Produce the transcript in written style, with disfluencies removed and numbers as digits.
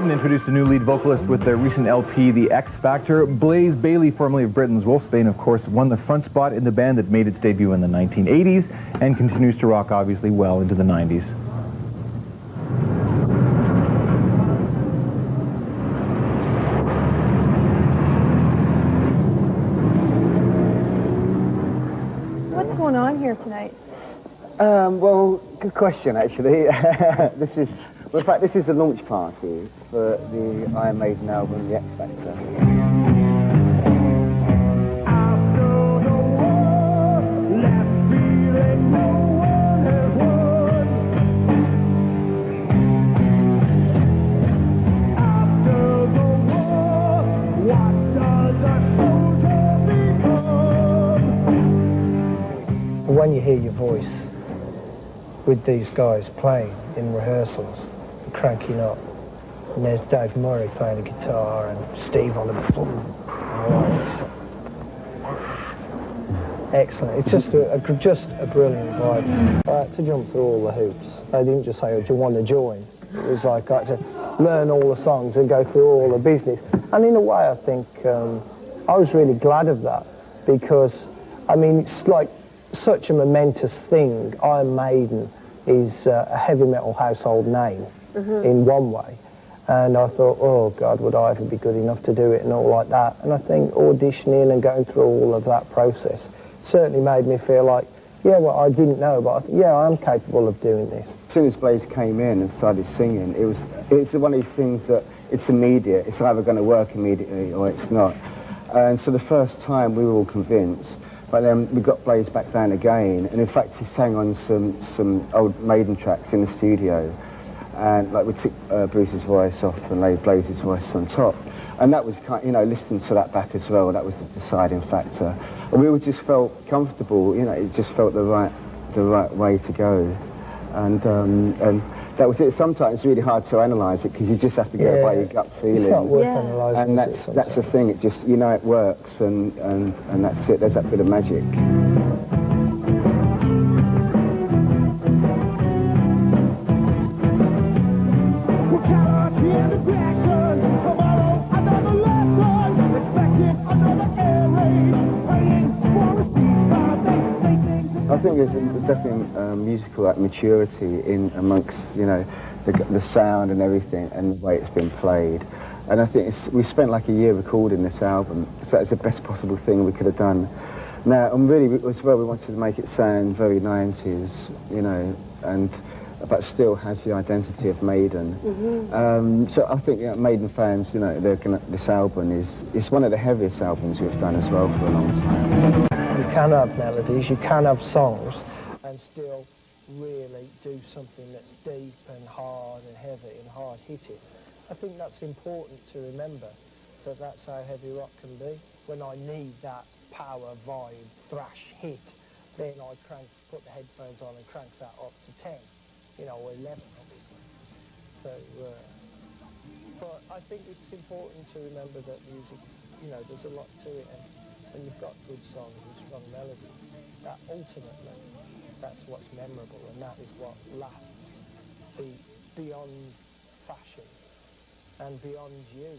Maiden introduced a new lead vocalist with their recent LP, The X Factor. Blaze Bayley, formerly of Britain's Wolfsbane, of course, won the front spot in the band that made its debut in the 1980s and continues to rock, obviously, well into the 90s. What's going on here tonight? Well, good question, actually. In fact, this is the launch party for the Iron Maiden album, The X Factor. When you hear your voice with these guys playing in rehearsals, cranking up, and there's Dave Murray playing the guitar and Steve on the floor. Excellent. It's just a brilliant vibe. I had to jump through all the hoops. They didn't just say, "Oh, do you want to join?" It was like I had to learn all the songs and go through all the business. And in a way, I think I was really glad of that, because I mean, it's like such a momentous thing. Iron Maiden is a heavy metal household name in one way, and I thought, oh God, would I ever be good enough to do it and all like that. And I think auditioning and going through all of that process certainly made me feel like, yeah, well, I didn't know, but I think, yeah, I am capable of doing this. As soon as Blaze came in and started singing, it's one of these things that it's immediate. It's either going to work immediately or it's not. And so the first time we were all convinced. But then we got Blaze back down again, and in fact he sang on some old Maiden tracks in the studio, and like we took Bruce's voice off and laid Blaze's voice on top, and that was kind, you know, listening to that back as well. That was the deciding factor. And we all just felt comfortable, you know. It just felt the right way to go, and that was it. Sometimes it's really hard to analyse it because you just have to go by your gut feeling. It's not worth analysing. And that's the thing. It just, you know, it works, and that's it. There's that bit of magic. I think there's definitely musical maturity in amongst, you know, the sound and everything and the way it's been played. And I think we spent like a year recording this album, so it's the best possible thing we could have done. Now, and really as well, we wanted to make it sound very 90s, you know, but still has the identity of Maiden. So I think, you know, Maiden fans, you know, this album is one of the heaviest albums we've done as well for a long time. You can have melodies, you can have songs, and still really do something that's deep and hard and heavy and hard-hitting. I think that's important to remember, that that's how heavy rock can be. When I need that power, vibe, thrash hit, then I put the headphones on and crank that up to 10, you know, or 11, obviously. So, but I think it's important to remember that music, you know, there's a lot to it, and when you've got good songs and strong melody, that ultimately, that's what's memorable, and that is what lasts beyond fashion and beyond you.